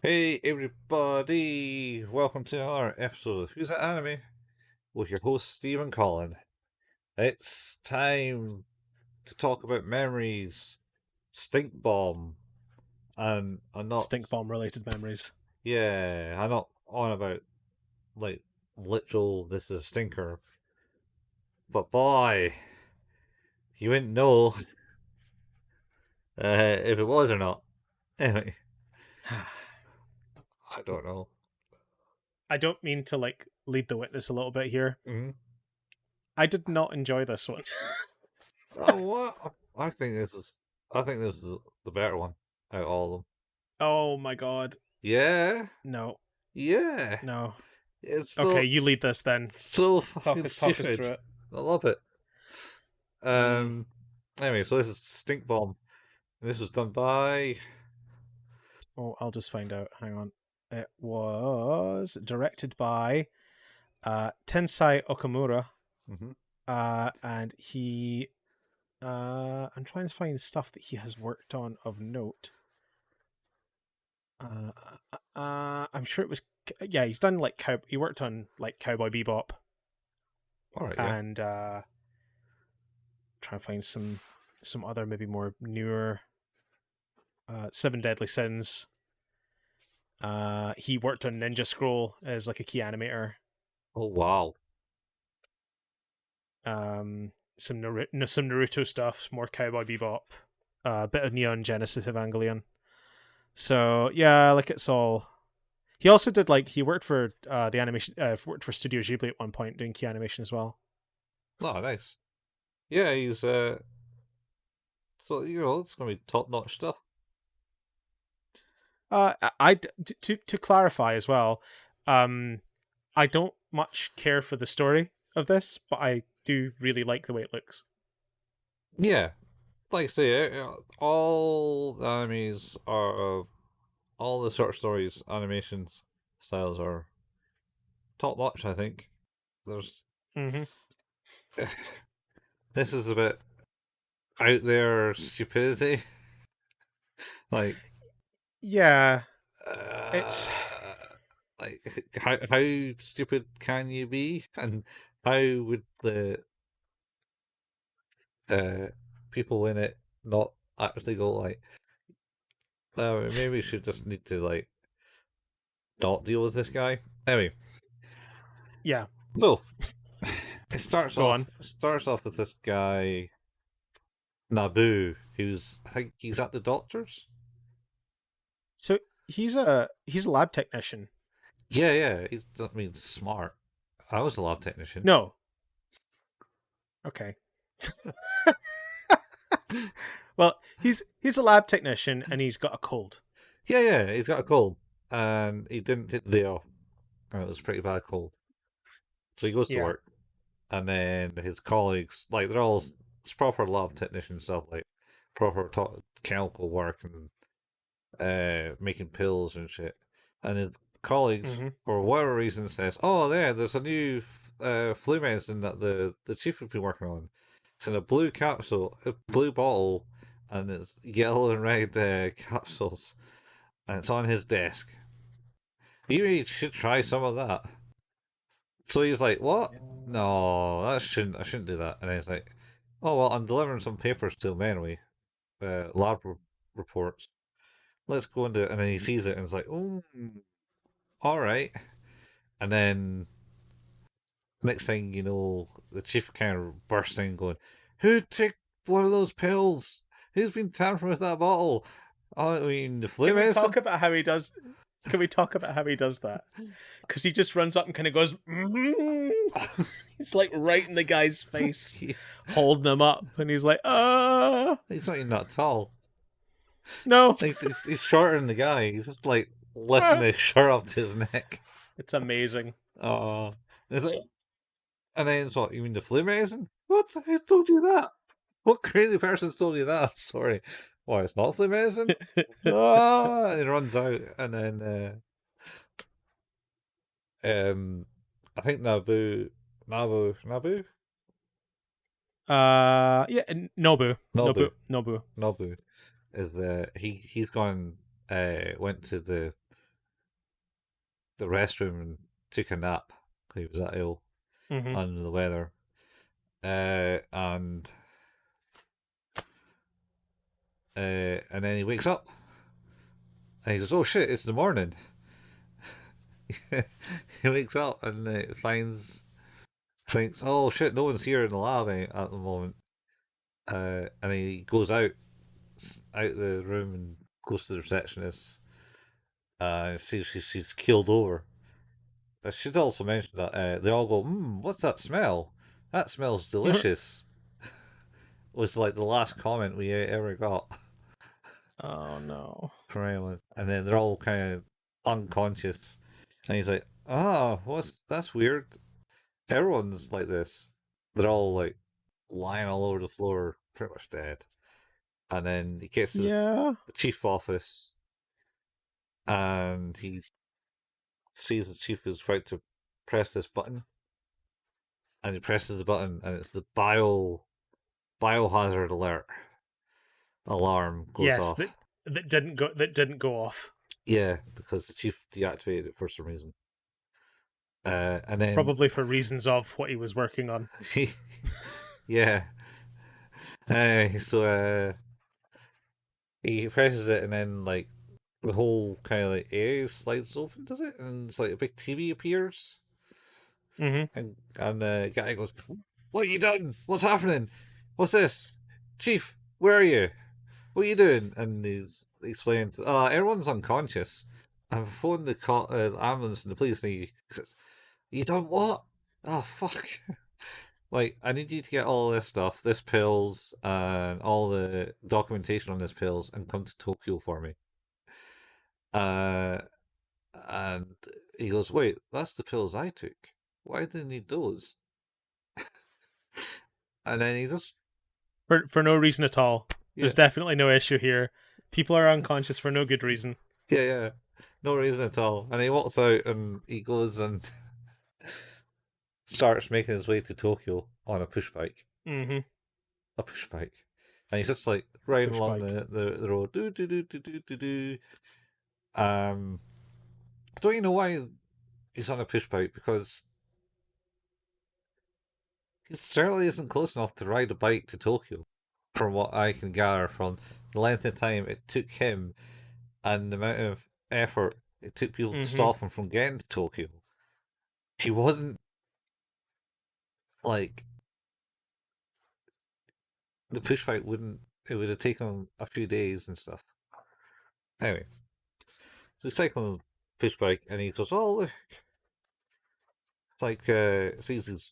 Hey everybody, welcome to another episode of Who's That Anime with your host Steve Colin. It's time to talk about memories, stink bomb, and I'm not, Stink bomb related memories. yeah, I'm not on about like literal this is a stinker, but boy, you wouldn't know if it was or not. Anyway, I don't know. I don't mean to lead the witness a little bit here. Mm-hmm. I did not enjoy this one. Oh, what? I think this is the better one out of all of them. Oh my god. Yeah, No. yeah. No. It's Okay, so you lead this then. so Talk fucking us talk us stupid. through it. I love it. Mm. Um. Anyway, so this is Stink Bomb. This was done by. Oh, I'll just find out. Hang on. It was directed by Tensai Okamura. Mm-hmm. And he I'm trying to find stuff that he has worked on of note. I'm sure it was. Yeah, he's done he worked on Cowboy Bebop, All right, yeah. and trying to find some other maybe more newer. Seven Deadly Sins. He worked on Ninja Scroll as like a key animator. Oh wow. Some Naruto stuff, more Cowboy Bebop, a bit of Neon Genesis Evangelion. So yeah, it's all. He also did he worked for the animation worked for Studio Ghibli at one point doing key animation as well. Oh, nice. Yeah, he's So it's gonna be top notch stuff. To clarify as well, I don't much care for the story of this, but I do really like the way it looks. Yeah, like I say, all the animes are all the short stories, animations styles are top notch. I think there's Mm-hmm. this is a bit out there stupidity. Like, Yeah, uh, it's like how stupid can you be, and how would the uh people in it not actually go like, maybe we should just need to like not deal with this guy. Anyway, yeah. so Go on. it starts off with this guy Naboo, who's I think he's at the doctor's. So he's a lab technician. Yeah, he's I mean smart. I was a lab technician. No. Okay. Well, he's a lab technician and he's got a cold. Yeah, he's got a cold, and he didn't take the day off. And it was a pretty bad cold. So he goes to Yeah. work, and then his colleagues, like they're all it's proper lab technician stuff, like proper chemical work and making pills and shit. And his colleagues, Mm-hmm. for whatever reason, says, "Oh, there's a new flu medicine that the chief has been working on. It's in a blue capsule, a blue bottle, and it's yellow and red capsules, and it's on his desk. You should try some of that." So he's like, "What? No, I shouldn't do that." And he's like, "Oh well, I'm delivering some papers to him anyway, reports. Let's go into it." And then he sees it and it's like, "Oh, all right." And then next thing you know, the chief kind of bursts in, going, "Who took one of those pills? Who's been tampering with that bottle? Oh, I mean, the flu Can we medicine." talk about how he does? Can we talk about how he does that? Because he just runs up and kind of goes. He's like right in the guy's face, holding him up, and he's like, He's not even that tall. no." He's shorter than the guy. He's just like lifting his shirt up to his neck. It's amazing. Oh, it's like, and then it's what? You mean the flu medicine? What? Who told you that? What crazy person's told you that? I'm sorry. Why, it's not flu medicine? Ah, he runs out, and then I think Nabu, Yeah, Nobu, Nobu, Nobu, Nobu. Nobu is he's gone went to the the restroom and took a nap. He was that ill Mm-hmm. under the weather, and and then he wakes up and he goes, "Oh shit, it's the morning." He wakes up and thinks, "Oh shit, no one's here in the lab at the moment." And he goes out the room and goes to the receptionist. Sees she's keeled over. I should also mention that they all go, what's that smell? That smells delicious." Was like the last comment we ever got Oh no. from anyone. And then they're all kind of unconscious. And he's like, "Oh, that's weird. Everyone's like this." They're all like lying all over the floor, pretty much dead. And then he gets to Yeah. the chief office and he sees the chief is about to press this button. And he presses the button and it's the biohazard alert alarm goes Yes, off. that didn't go off. Yeah, because the chief deactivated it for some reason. And then Probably for reasons of what he was working on. yeah. So he presses it, and then like the whole kind of like area slides open, does it? And it's like a big TV appears, Mm-hmm. and the guy goes, "What are you doing? What's happening? What's this, Chief? Where are you? What are you doing?" And he's explaining, "Everyone's unconscious. I've phoned the ambulance and the police." And he says, "You done what? Oh fuck." Like, I need you to get all this stuff, this pills, and all the documentation on this pills, and come to Tokyo for me. Uh, and he goes, "Wait, that's the pills I took. Why do they need those?" And then he just, For no reason at all. yeah, There's definitely no issue here. People are unconscious for no good reason. yeah, no reason at all. And he walks out and he goes and starts making his way to Tokyo on a push bike. Mm-hmm. A push bike. And he's just like riding Push along bike. the road. Do, do, do, do, do, do, do. Don't you know why he's on a push bike? Because he certainly isn't close enough to ride a bike to Tokyo, from what I can gather from the length of time it took him and the amount of effort it took people to Mm-hmm. stop him from getting to Tokyo. He wasn't like the push bike wouldn't. It would have taken him a few days and stuff. Anyway, so he's cycling on a push bike and he goes, "Oh look!" It's like sees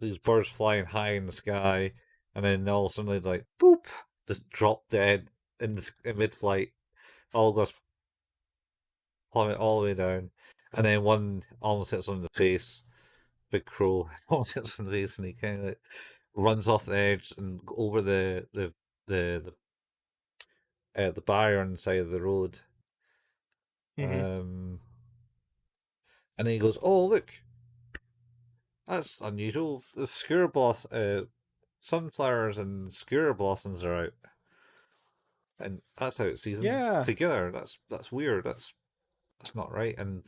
these birds flying high in the sky, and then all of a sudden they like boop, just drop dead in mid flight. All goes plummet all the way down, and then one almost hits on the face. Big crow almost hits on the face, and he kind of like runs off the edge and over the the barrier on the side of the road. Mm-hmm. And then he goes, "Oh look, that's unusual. The sunflowers and skewer blossoms are out, and that's out season Yeah. together. That's weird. That's not right." And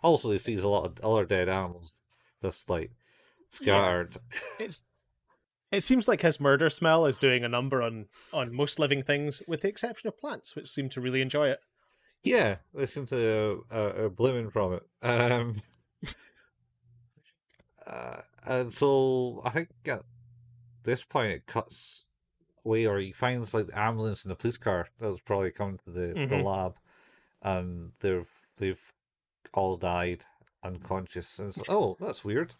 also, he sees a lot of other dead animals, just like Yeah. scattered. It's it seems like his murder smell is doing a number on most living things, with the exception of plants, which seem to really enjoy it. Yeah, they seem to blooming from it. And so I think at this point it cuts away, or he finds like the ambulance and the police car that was probably coming to the Mm-hmm. lab, and they've all died unconscious. And it's, oh, that's weird.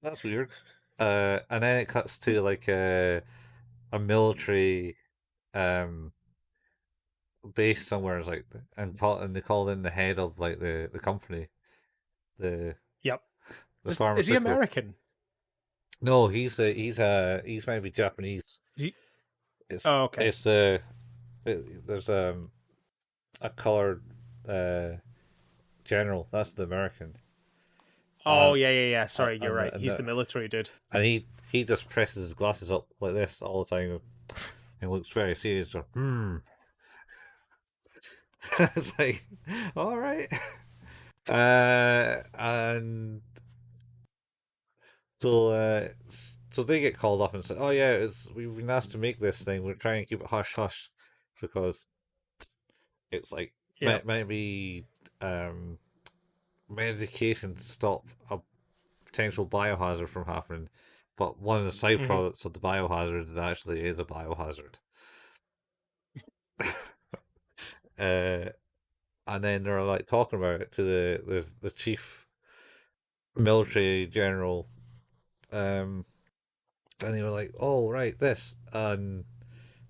That's weird. And then it cuts to like a military um base somewhere. It's like and they called in the head of like the company, the Yep. the Just is he pharmaceutical. American? No, he's maybe Japanese. Is he? It's Oh, okay. it's there's a colored uh general. That's the American. Oh And yeah, yeah, yeah. Sorry, you're and right. He's the military dude. and he just presses his glasses up like this all the time. And looks very serious. Or, It's like, all right. And so they get called up and say, "Oh yeah, we've been asked to make this thing. We're trying to keep it hush hush because it's like Yep. maybe um, medication to stop a potential biohazard from happening, but one of the side Hmm. products of the biohazard actually is a biohazard." uh, and then they're like talking about it to the chief military general, um, and they were like, "Oh right, this and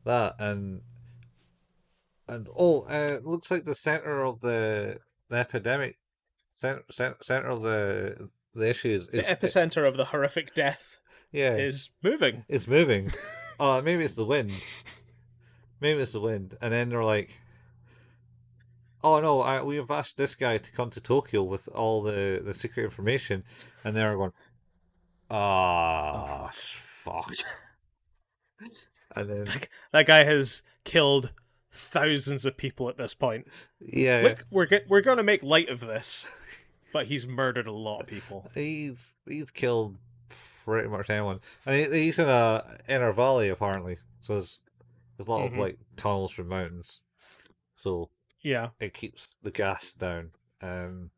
that and oh, looks like the center of the epidemic, center of the issue The is epicenter of the horrific death yeah, is moving. it's moving. Oh, maybe it's the wind. Maybe it's the wind. And then they're like, "Oh no, we have asked this guy to come to Tokyo with all the secret information," and they're going, Oh "Ah, fuck! fuck." And then That guy has killed thousands of people at this point. yeah, Look, we're going to make light of this, but he's murdered a lot of people. he's killed pretty much anyone, and he's in a inner valley apparently. So there's a lot of Hmm. like tunnels through mountains, so Yeah, it keeps the gas down. Um,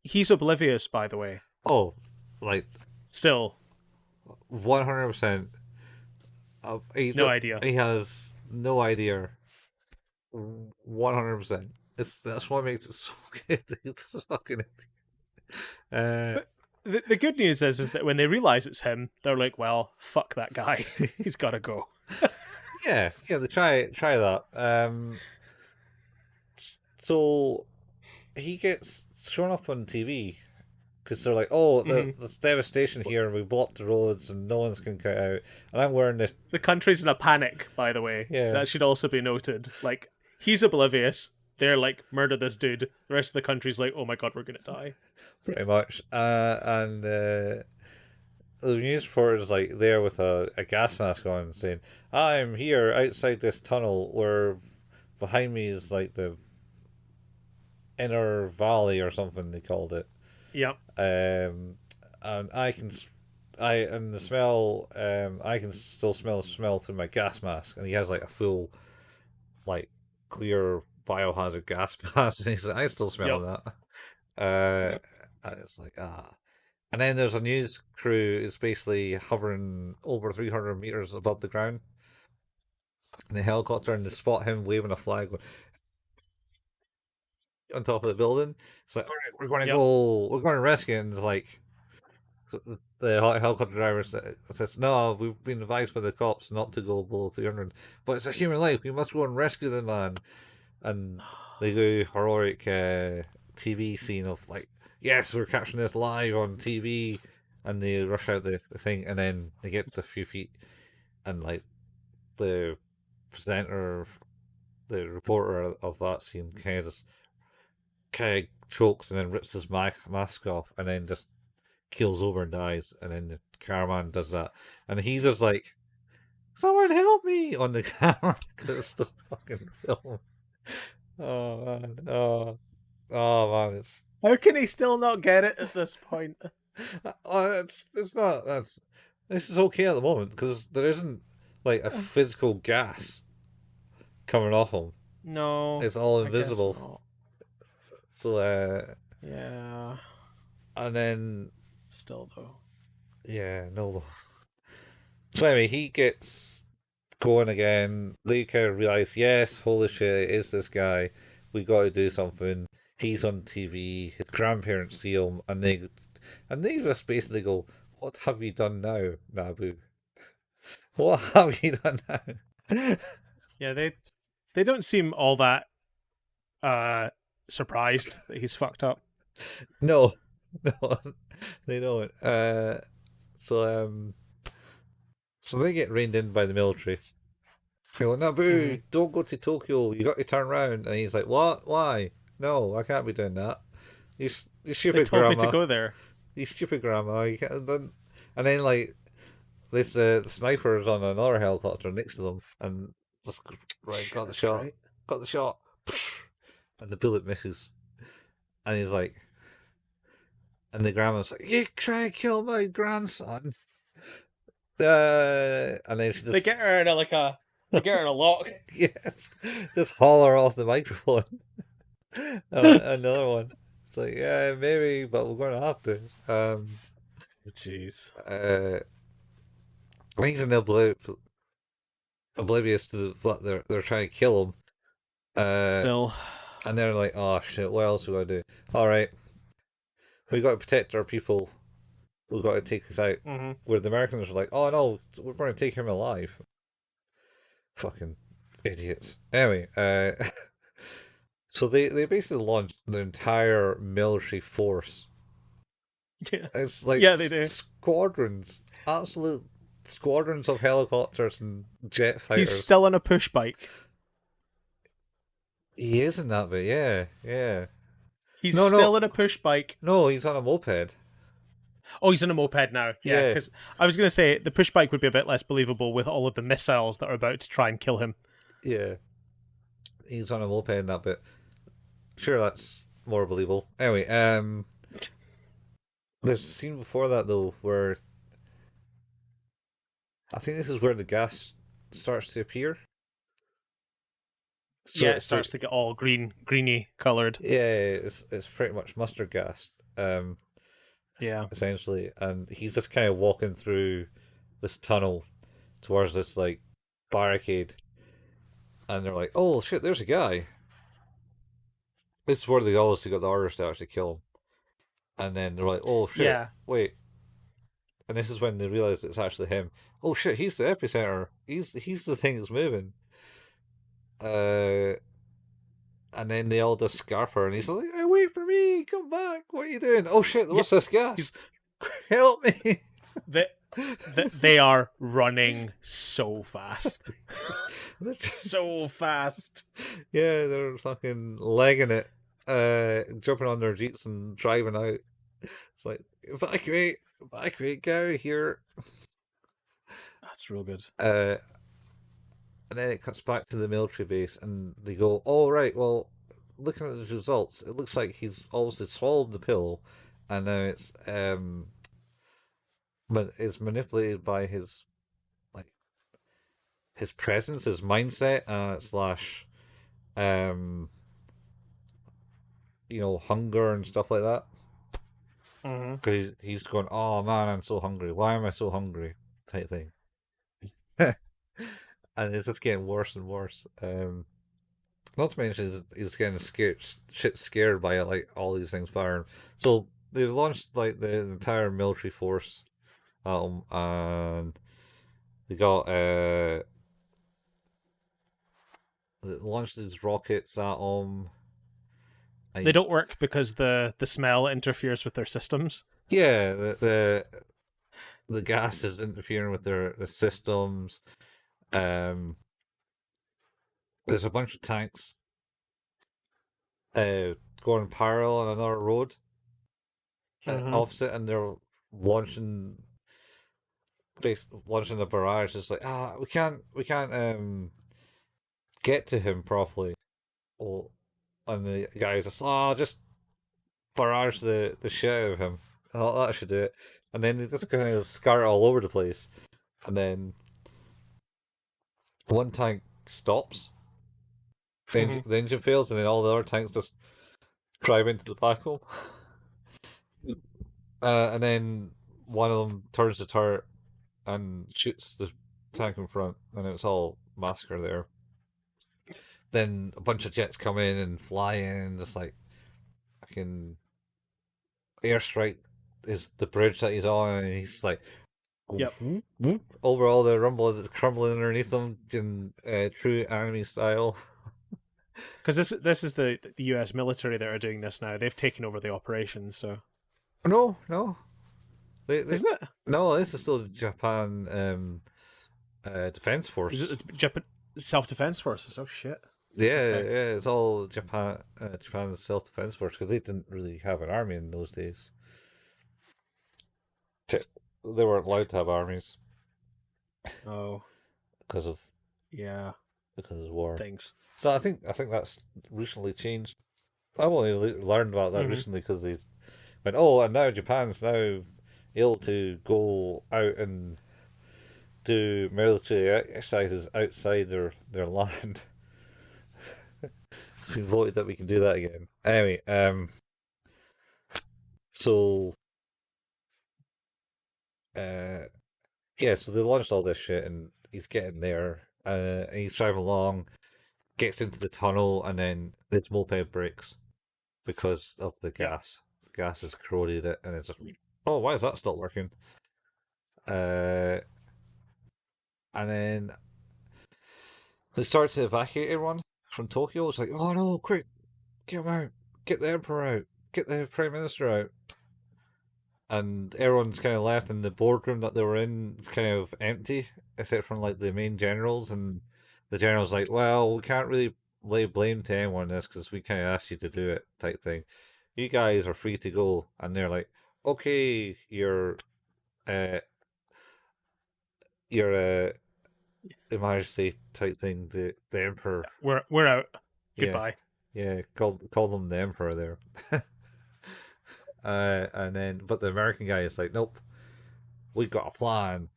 he's oblivious, by the way. oh, like Still, 100%. no idea. He has no idea. 100%. That's what makes it so good. It's fucking. Uh, But the good news is that when they realize it's him, they're like, "Well, fuck that guy. He's got to go." yeah, yeah. They try that. So he gets shown up on TV because they're like, "Oh, Hmm. there's devastation here, and we blocked the roads, and no one's can get out." And I'm wearing this. The country's in a panic, by the way. Yeah, That should also be noted. Like, he's oblivious. They're like, murder this dude. The rest of the country's like, oh my god, we're gonna die. pretty much. And the news reporter is like there with a gas mask on, saying, "I'm here outside this tunnel where behind me is like the inner valley or something they called it." Yep. And I can, I and the smell, I can still smell the smell through my gas mask, and he has like a full, like, clear biohazard gas mask, and he's like, I still smell Yep. that. And it's like and then there's a news crew is basically hovering over 300 meters above the ground in a helicopter, and they spot him waving a flag on top of the building. It's like, all right, Yep. we're going to rescue, and it's like, so the helicopter driver says, "No, we've been advised by the cops not to go below 300, but it's a human life. We must go and rescue the man." And they do heroic TV scene of like, "Yes, we're capturing this live on TV," and they rush out the thing, and then they get to a few feet, and like the presenter, the reporter of that scene, kind of chokes and then rips his mask off, and then just keels over and dies, and then the cameraman does that, and he's just like, "Someone help me!" on the camera because it's the fucking film. Oh man, oh man, it's How can he still not get it at this point? it's not that's this is okay at the moment because there isn't like a physical gas coming off him. No, It's all I guess invisible. not. So Yeah. and then Still though. yeah, no. So anyway, he gets going again. They kind of realize, yes, holy shit, it is this guy. We got to do something. He's on TV. His grandparents see him, and they just basically go, "What have you done now, Nabu? What have you done now?" Yeah, they don't seem all that surprised that he's fucked up. No, no, they don't. So so they get reined in by the military. They go, Hmm. "Nabu, don't go to Tokyo. You got to turn around." And he's like, "What? Why? No, I can't be doing that. You They stupid told me to grandma. go there. You stupid grandma. You can't." And then like this, the sniper is on another helicopter next to them, and just right got the That's shot, right. got the shot, and the bullet misses. and he's like, and the grandma's like, "You try to kill my grandson," and then she They just get her in they get her in a lock. yeah, just holler off the microphone. Another one. It's like, yeah, maybe, but we're going to have to. Jeez. I think he's oblivious to what they're trying to kill him. Still. And they're like, oh shit, what else we gotta do? All right, we got to protect our people. We've got to take this out. Mm-hmm. Where the Americans are like, oh no, we're going to take him alive. Fucking idiots. Anyway, so they basically launched their entire military force. Yeah. It's like Yeah, they do. squadrons, absolute squadrons of helicopters and jet He's fighters. still on a push bike. He is in that bit, yeah, yeah. He's No, still on a push bike. no, he's on a moped. Oh, he's on a moped now. Yeah, Yeah. because I was going to say the push bike would be a bit less believable with all of the missiles that are about to try and kill him. Yeah, he's on a moped in that bit. Sure, that's more believable. Anyway, there's a scene before that though where I think this is where the gas starts to appear. So, Yeah, it starts to get all greeny coloured. yeah, it's pretty much mustard gas. Yeah. Essentially, and he's just kind of walking through this tunnel towards this like barricade, and they're like, "Oh shit, there's a guy." This is where they obviously got the orders to actually kill him, and then they're like, "Oh shit, Yeah. wait." And this is when they realize it's actually him. Oh shit, he's the epicenter. He's the thing that's moving. And then they all just scarf her, and he's like, hey, "Wait for me! Come back! What are you doing? Oh shit! What's this gas? Help me!" They are running so fast. So fast. Yeah, they're fucking legging it, jumping on their jeeps and driving out. It's like evacuate, get out of here. That's real good. And then it cuts back to the military base, and they go, "Oh right, well, looking at the results, it looks like he's obviously swallowed the pill, and now but it's manipulated by his like his presence, his mindset, slash, um, hunger and stuff like that." Mm-hmm. Because he's going, "Oh man, I'm so hungry. Why am I so hungry?" type thing. And it's just getting worse and worse. Not to mention he's getting scared by like all these things firing. So they've launched like the entire military force at him, and they got they launched these rockets at him. They don't work because the smell interferes with their systems. Yeah, the gas is interfering with their systems. There's a bunch of tanks going parallel on another road opposite, and they're launching launching a barrage. It's like, we can't get to him properly. Well, and the guy just just barrage the shit out of him. Oh, that should do it. And then they just kind of scar it all over the place, and then one tank stops. The engine fails, and then all the other tanks just drive into the back hole. And then one of them turns the turret and shoots the tank in front, and it's all massacre there. Then a bunch of jets come in and fly in, just like fucking airstrike is the bridge that he's on, and he's like, Yep. whoop, whoop, over all the rumble that's crumbling underneath them in true anime style. Because this is the US military that are doing this now. They've taken over the operations, so No, they, isn't it? no, this is still the Japan defense force. Is it Japan self-defense forces? Oh shit! Yeah, Okay. yeah, it's all Japan's self defense force because they didn't really have an army in those days. They weren't allowed to have armies Oh because of yeah, war. things. So I think that's recently changed. I've only learned about that Hmm. recently because they went, oh, and now Japan's now able to go out and do military exercises outside their land. It's been voted that we can do that again. Anyway, so uh, yeah, so they launched all this shit, and he's getting there, and he's driving along, gets into the tunnel, and then his moped breaks because of the Yeah. gas. The gas has corroded it, and it's like, oh, why is that still working? Uh, and then they start to evacuate everyone from Tokyo. It's like, oh no, quick, get him out, get the emperor out, get the prime minister out. And everyone's kind of left, and the boardroom that they were in is kind of empty, except from like the main generals. And the general's like, well, we can't really lay blame to anyone on this because we kind of asked you to do it, type thing. You guys are free to go. And they're like, okay, uh, you're Her Majesty, type thing. The emperor, We're out. yeah, Goodbye. yeah, call them the emperor there. And then, but the American guy is like, nope, we got a plan.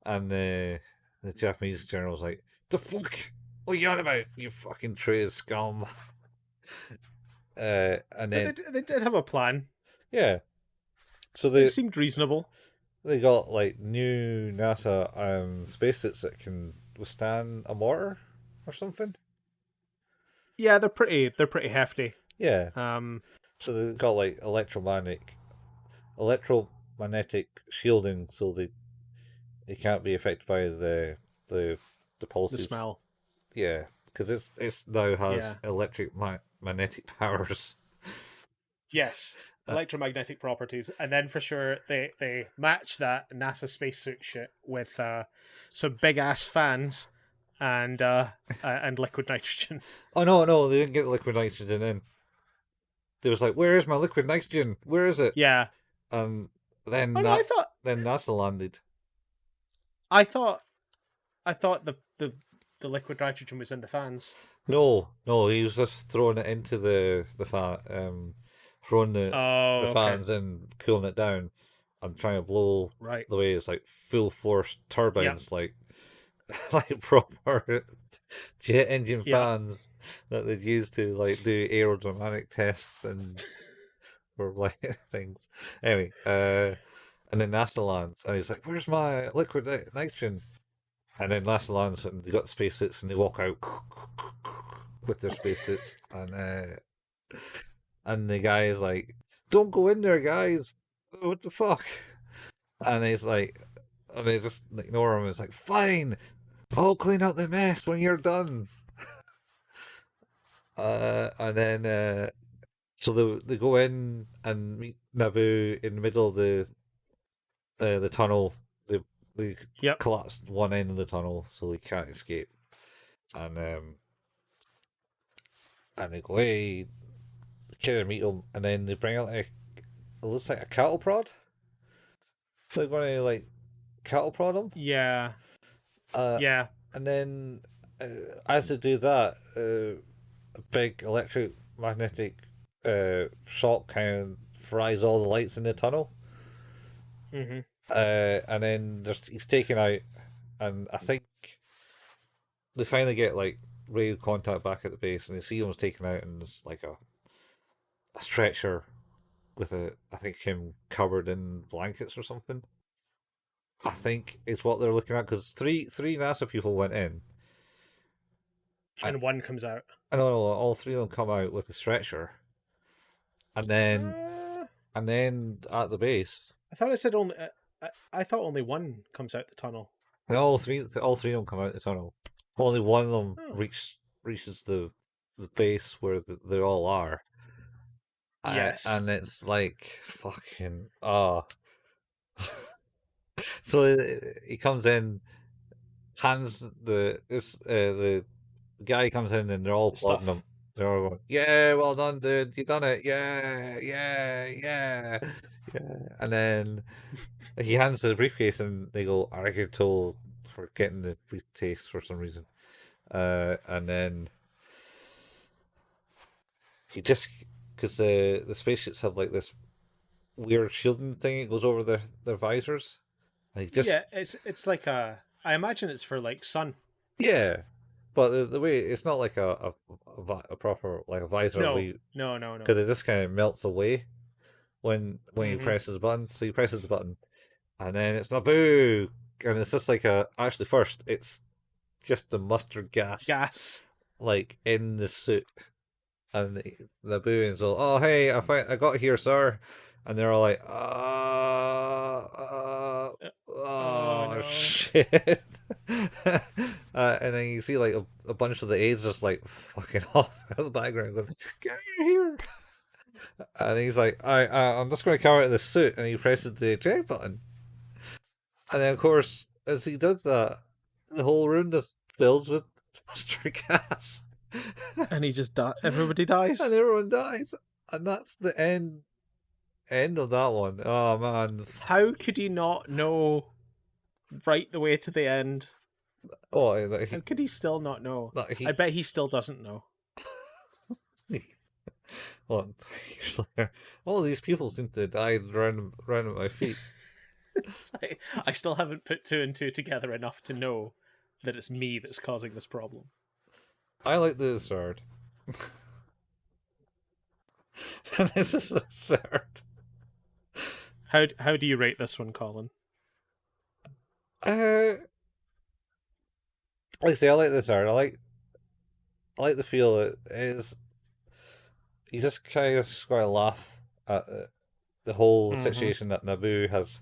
And the Japanese general's like, the fuck? What are you on about, you fucking traitor scum? And But then, they did have a plan. yeah. So It they seemed reasonable. they got like new NASA spacesuits that can withstand a mortar or something. Yeah, they're pretty hefty. Yeah. Um, So they've got like electromagnetic shielding, so they can't be affected by the the the pulses. smell. Yeah, because it's now has Yeah. magnetic powers. Yes. Uh, Electromagnetic properties, and then for sure they match that NASA spacesuit shit with some big ass fans and liquid nitrogen. oh no, no, they didn't get liquid nitrogen in. They was like, "Where is my liquid nitrogen? Where is it?" Yeah. And Oh then no, then NASA landed. I thought I thought the liquid nitrogen was in the fans. No, no, he was just throwing it into throwing the Oh, okay. fans in, cooling it down, and trying to blow Right. the way it's like full force Yep. turbines, like like proper jet engine Yep. fans that they'd use to like do aerodynamic tests and for like things. Anyway, and then NASA lands, and he's like, "Where's my liquid nitrogen?" And then NASA lands, and they got spacesuits, and they walk out with their spacesuits, and the guy is like, "Don't go in there, guys! What the fuck?" And he's like, and they just ignore him. It's like, "Fine, I'll clean out the mess when you're done." And then so they go in and meet Naboo in the middle of the tunnel. They Yep. collapsed one end of the tunnel, so he can't escape. And and they go, hey, try to meet him, and then they bring out it looks like a cattle prod. They're going to like cattle prod him. Yeah. Uh, Yeah. and then as they do that, a big electric magnetic shock kind of fries all the lights in the tunnel. Mm-hmm. And then he's taken out, and I think they finally get like radio contact back at the base, and they see him taken out, and there's like a stretcher with I think him covered in blankets or something. I think it's what they're looking at because three NASA people went in. I And one comes out. I don't know, all three of them come out with a stretcher, and then Uh, and then at the base, I thought it said only. I thought only one comes out the tunnel. and all three of them come out the tunnel. Only one of them Oh. reaches the base where they all are. Yes. And it's like fucking so he comes in, hands the guy comes in, and they're all The applauding him. stuff. They're all going, "Yeah, well done, dude! You done it! Yeah, yeah, yeah, yeah!" And then he hands the briefcase, and they go "arigato" for getting the briefcase for some reason. And then he just because the spaceships have like this weird shielding thing that goes over their visors, and he just Yeah, it's like a. I imagine it's for like sun. yeah. But the way it's not like a proper like a visor No, we no, no, no. because it just kind of melts away when he Mm-hmm. presses the button. So he presses the button, and then it's Naboo, and it's just like a actually first it's just the mustard gas Gas. like in the suit, and the Nabooians will oh hey I got here sir, and they're all like Uh, oh oh no. shit, and then you see like a bunch of the aides just like fucking off in the background going get here. And he's like, I'm just going to come out of the suit. And he presses the eject button. And then, of course, as he does that, the whole room just fills with mustard gas. And he just everybody dies. And everyone dies. And that's the end of that one. Oh, man. How could he not know right the way to the end? Oh, How could he still not know? I he, bet he still doesn't know. well, all these people seem to die round at my feet. It's like, I still haven't put two and two together enough to know that it's me that's causing this problem. I like the sword. And this is absurd. How do you rate this one, Colin? Uh, like I say, I like this art. I like the feel it is. You just kind of got to laugh at the whole Mm-hmm. situation that Naboo has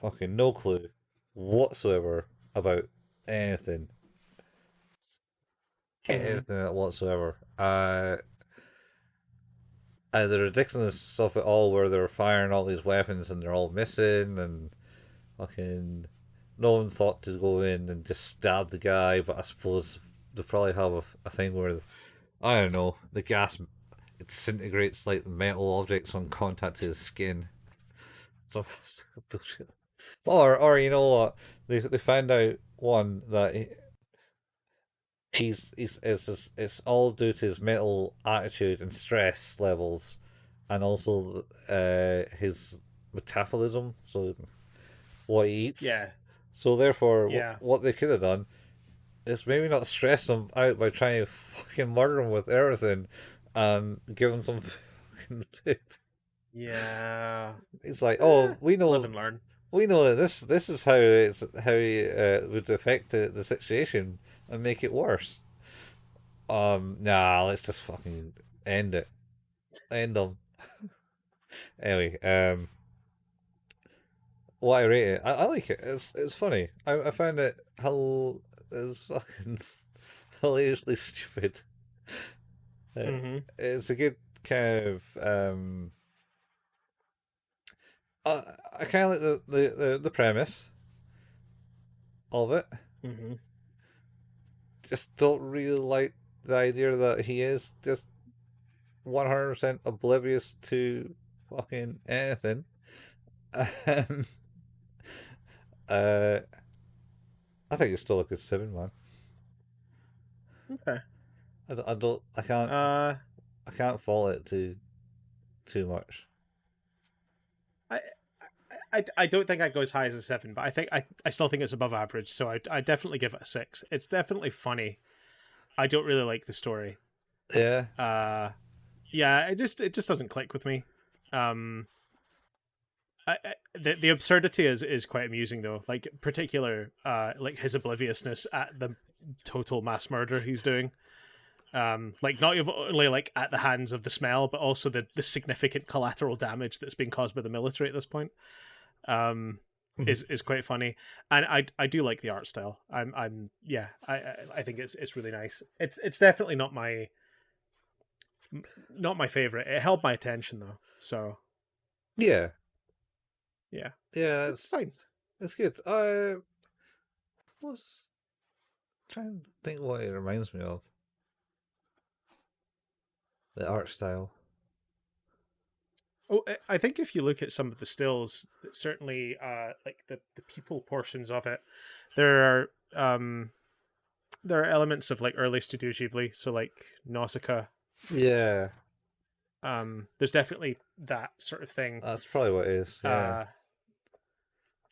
fucking no clue whatsoever about anything, Mm-hmm. anything whatsoever. And the ridiculousness of it all, where they're firing all these weapons and they're all missing, and fucking no one thought to go in and just stab the guy. But I suppose they probably have a thing where I don't know the gas it disintegrates like metal objects on contact to his skin. So bullshit. Or you know what? They found out one that he's it's all due to his mental attitude and stress levels, and also his metabolism. So what he eats. Yeah, So therefore, yeah, what they could have done is maybe not stress him out by trying to fucking murder him with everything, and give him some fucking food. yeah. It's like, oh, Live and learn. we know that this is how he would affect the situation and make it worse. Nah, let's just fucking end it. End them. Anyway, what I rate it, I like it. It's funny. I found it it's fucking hilariously stupid. Uh, Mm-hmm. it's a good kind of I I kind of like the premise of it. Mm-hmm. Just don't really like the idea that he is just 100% oblivious to fucking anything. Um, uh, I think it's still a good 7, man. Okay. I don't, Uh, I can't fault it too much. I, I don't think I'd go as high as a 7, but I still think it's above average. So I definitely give it a 6. It's definitely funny. I don't really like the story. Yeah, Yeah, it just doesn't click with me. Um, the absurdity is quite amusing though. Like particular, like his obliviousness at the total mass murder he's doing. Like not only like at the hands of the smell, but also the significant collateral damage that's been caused by the military at this point. Um, is quite funny, and I do like the art style. I'm yeah, I think it's really nice. It's definitely not my favorite. It held my attention though, so yeah, yeah, yeah. it's fine. It's good. I was trying to think what it reminds me of. The art style. Oh, I think if you look at some of the stills, certainly like the people portions of it, there are there are elements of like early Studio Ghibli, so like Nausicaa, Yeah, There's definitely that sort of thing. That's probably what it is. Yeah.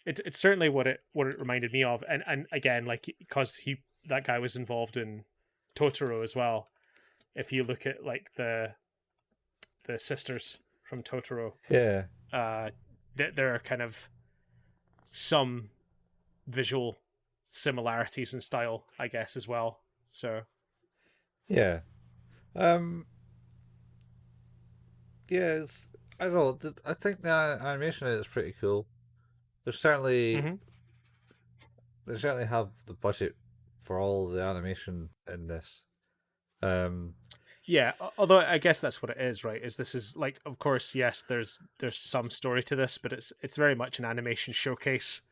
It's certainly what it reminded me of, and again, like, because that guy was involved in Totoro as well. If you look at like the sisters from Totoro, Yeah. there are kind of some visual similarities in style, I guess, as well. So Yeah. Um. Yeah. I don't know. I think the animation is pretty cool. There's certainly Mhm. they certainly have the budget for all the animation in this. Um. Yeah, although I guess that's what it is, right? Is this is like, of course, yes, there's some story to this, but it's very much an animation showcase,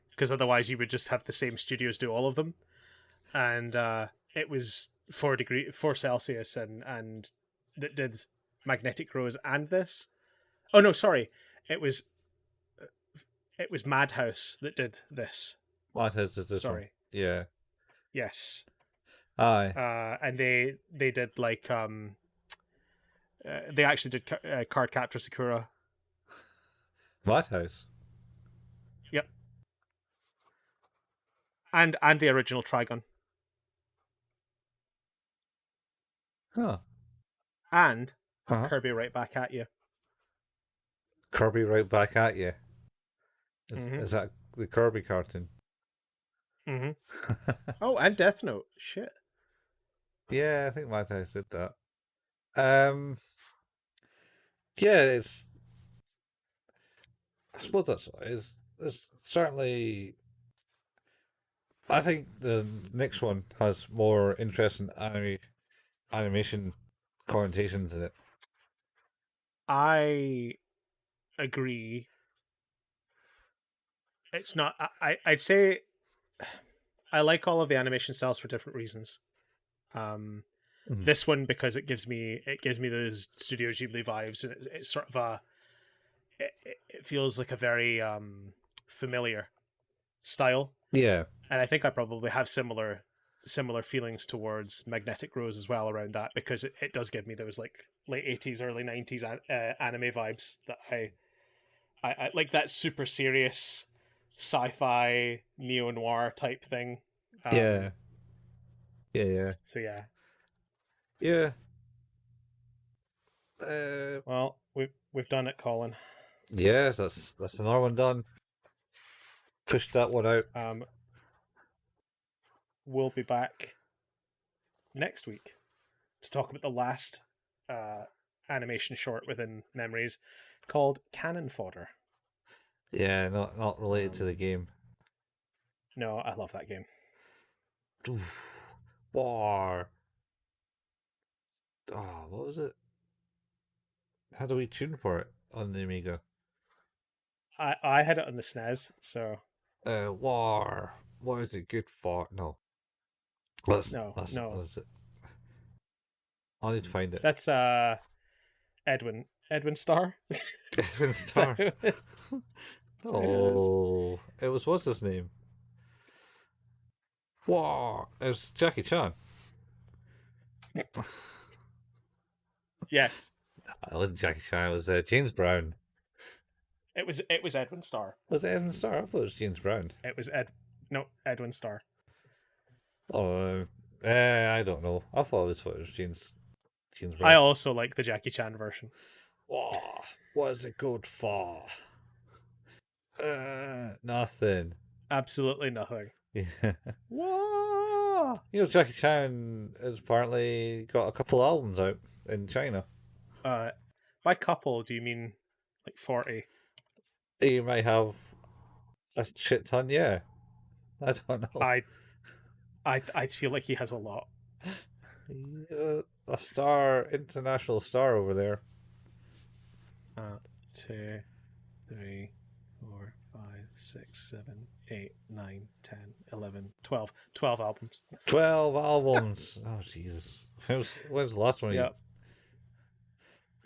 because otherwise you would just have the same studios do all of them. And it was 4 Celsius and that did Magnetic Rose and this. Oh no, sorry, it was it was Madhouse that did this. What is this one? Sorry, Yeah. yes, Aye. and they did like they actually did Card Captor Sakura. Madhouse. Yep, and the original Trigun, Huh. and Uh-huh. Kirby Right Back at You. Kirby right back at you. Mm-hmm. Is that the Kirby cartoon? Mm-hmm. Oh, and Death Note. Shit. Yeah, I think Madhouse did that. Um. Yeah, it's. I suppose that's what it is. There's certainly. I think the next one has more interesting animation connotations in it. I agree. It's not. I'd say I like all of the animation styles for different reasons. Um, Mhm. this one because it gives me those Studio Ghibli vibes, and it's sort of it feels like a very familiar style, Yeah, and I think I probably have similar feelings towards Magnetic Rose as well around that, because it does give me those like late 80s, early 90s anime vibes that I like, that super serious sci-fi neo noir type thing. yeah, yeah. So yeah. Yeah. Uh, Well, we've done it, Colin. yeah, that's another one done. Push that one out. We'll be back next week to talk about the last animation short within Memories, called Cannon Fodder. Yeah, not related to Um, the game. no, I love that game. Oof. War. Oh, what was it? How do we tune for it on the Amiga? I had it on the SNES, so War. What is it good for? No, that's no, that's it. I need to find it. that's Edwin Starr. Evan Is that Star. who it's? Is that who it is? Oh, it was what's his name? War. It was Jackie Chan. Yes, I wasn't Jackie Chan. It was James Brown. it was Edwin Starr. Was it Evan Star? I thought it was James Brown. It was Edwin Starr. Oh, I don't know. I thought it was James I Brown. also like the Jackie Chan version. Oh, what is it good for? Nothing. Absolutely nothing. Yeah. Whoa! Jackie Chan has apparently got a couple albums out in China. By couple, do you mean like 40? He might have a shit ton, yeah. I don't know. I feel like he has a lot. He's a star, international star over there. 2, 3, 4, 5, 6, 7, 8, 9, 10, 11, 12. 12 albums. 12 albums. Oh, Jesus. When was the last one he Yep.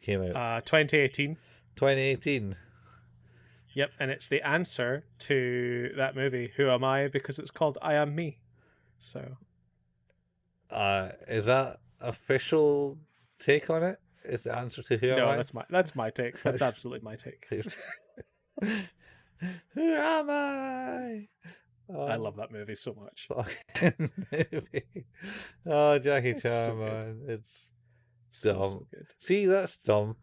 came out? 2018. 2018. Yep, and it's the answer to that movie, Who Am I? Because it's called I Am Me. So Is that official take on it? is the answer to who am No, I? that's my take. That's absolutely my take. Who am I? I Oh, love that movie so much. fucking movie. Oh, Jackie It's so Chan, good. man. It's So dumb. good. See, that's dumb.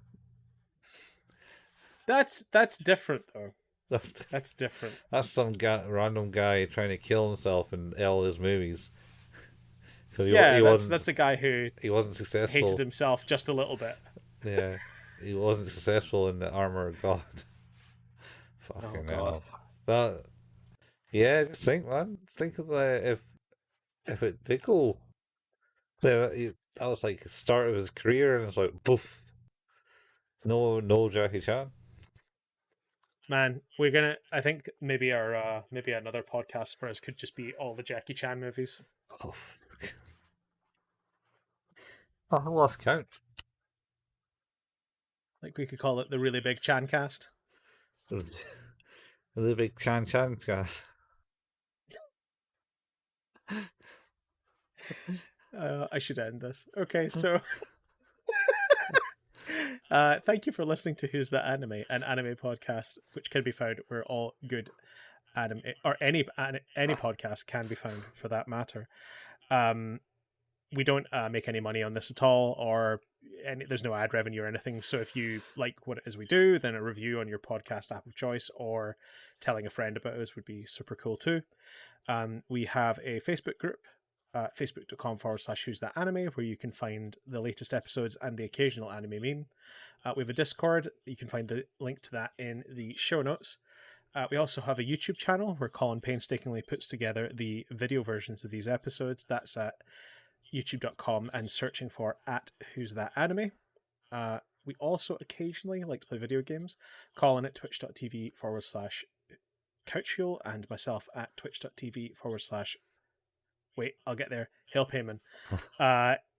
That's different though. That's, That's different. that's some random guy trying to kill himself in all his movies. Because Yeah, that's a guy who he wasn't hated successful. himself just a little bit. Yeah, he wasn't successful in the armor of God. Oh Fucking God. hell. That yeah, just think, man. Just think of if it did go. That was like the start of his career, and it's like poof. No Jackie Chan. Man, I think maybe our maybe another podcast for us could just be all the Jackie Chan movies. Oh, I lost count. Like we could call it the really big Chan cast. There was the big Chan cast. I should end this. Okay, so thank you for listening to Who's That Anime, an anime podcast which can be found where all good anime or any podcast can be found for that matter. We don't make any money on this at all, or there's no ad revenue or anything. So if you like what it is we do, then a review on your podcast app of choice or telling a friend about us would be super cool too. We have a Facebook group, facebook.com/who's that anime, where you can find the latest episodes and the occasional anime meme. We have a Discord. You can find the link to that in the show notes. We also have a YouTube channel where Colin painstakingly puts together the video versions of these episodes. That's at youtube.com and searching for @who's that anime. We also occasionally like to play video games. Colin at twitch.tv/couchfuel and myself at twitch.tv/ wait, I'll get there. Hail Payman.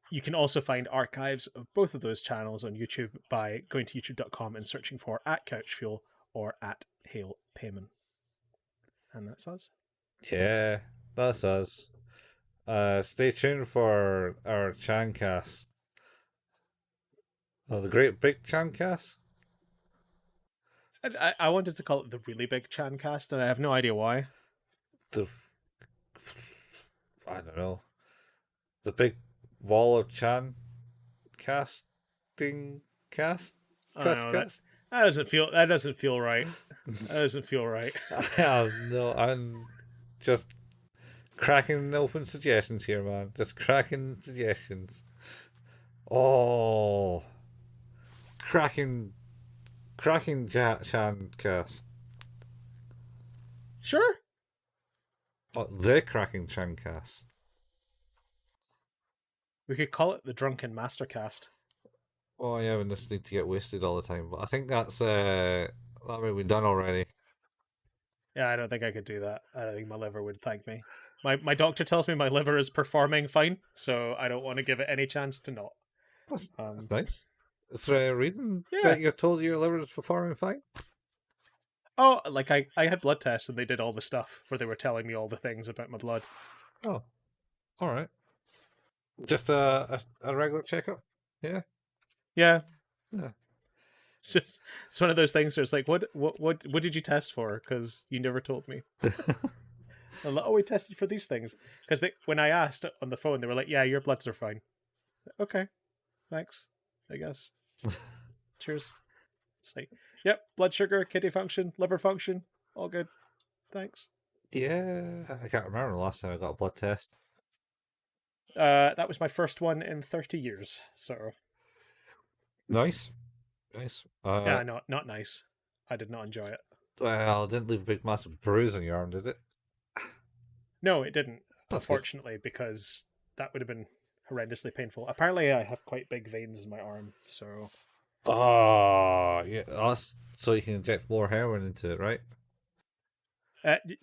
You can also find archives of both of those channels on YouTube by going to youtube.com and searching for @couchfuel or @Hail Payman. And that's us. Yeah, that's us. Stay tuned for our Chancast. Oh, the great big Chancast? I wanted to call it the really big Chan cast, and I have no idea why. I don't know. The big wall of Chan casting cast? I don't know, that doesn't feel right. That doesn't feel right. I'm just cracking open suggestions here, man. Just cracking suggestions. Oh, cracking Chan cast. Sure. Oh, the cracking Chan cast. We could call it the Drunken Mastercast. Oh yeah, we just need to get wasted all the time. But I think that may be done already. Yeah, I don't think I could do that. I don't think my liver would thank me. My doctor tells me my liver is performing fine, so I don't want to give it any chance to not. That's nice. Is there a reading Yeah. that you're told your liver is performing fine? Oh, like I had blood tests and they did all the stuff where they were telling me all the things about my blood. Oh, all right. Just a regular checkup. Yeah. Yeah. Yeah. It's one of those things where it's like, what did you test for? Because you never told me. I'm like, oh, we tested for these things. Because when I asked on the phone, they were like, yeah, your bloods are fine. Okay, thanks, I guess. Cheers. It's like, yep, blood sugar, kidney function, liver function, all good. Thanks. Yeah, I can't remember the last time I got a blood test. That was my first one in 30 years. So Nice. yeah, no, not nice. I did not enjoy it. Well, it didn't leave a big massive bruise on your arm, did it? No, it didn't. That's unfortunately, because that would have been horrendously painful. Apparently, I have quite big veins in my arm, so. Oh, yeah. That's so you can inject more heroin into it, right?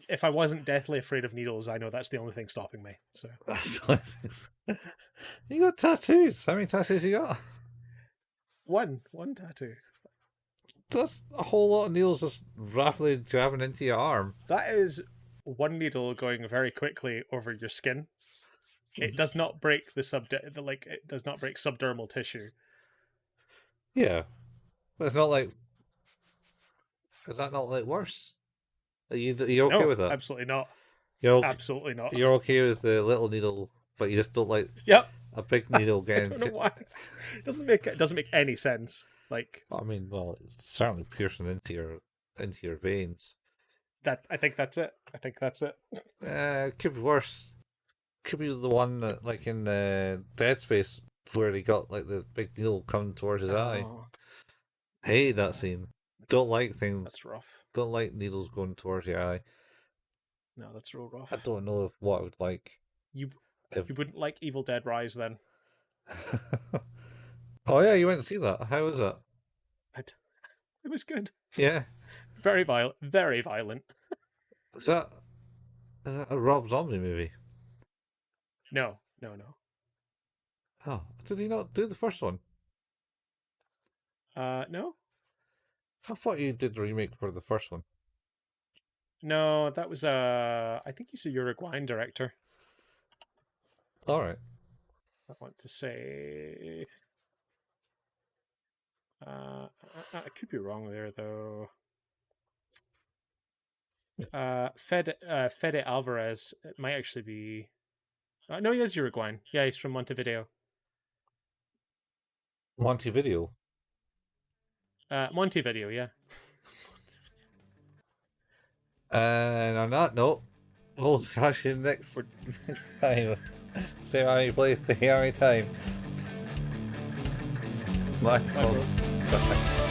If I wasn't deathly afraid of needles, I know that's the only thing stopping me. So. You got tattoos. How many tattoos you got? One tattoo. That's a whole lot of needles just rapidly jabbing into your arm. That is one needle going very quickly over your skin. It does not break it does not break subdermal tissue. Yeah, but it's not like. Is that not like worse? Are you okay No, with that? absolutely not. You're okay, Absolutely not. you're okay with the little needle, but you just don't like Yep. a big needle I getting. don't know why. It doesn't make any sense. Like I mean, well, it's certainly piercing into your veins. that. I think that's it. I think that's it. It could be worse. Could be the one that, like in Dead Space, where he got like the big needle coming towards his eye. Oh, Hated that scene. Don't like things. that's rough. Don't like needles going towards your eye. No, that's real I rough. don't know what I would like You if. you wouldn't like Evil Dead Rise then? Oh yeah, you went to see that. How was that? It was good. Yeah. Very violent. Very violent. Is that is that a Rob Zombie movie? No, no, no. Oh, did he not do the first one? No, I thought you did the remake for the first one. no. That was I think he's a Uruguayan director. All right. I want to say. I could be wrong there though. Fede Alvarez. It might actually be. No, he is Uruguayan. Yeah, he's from Montevideo. Montevideo. Montevideo, yeah. And on that note, we'll catch you next time. Same how many plays, same how many time. Bye, Bye, folks. bros. Bye.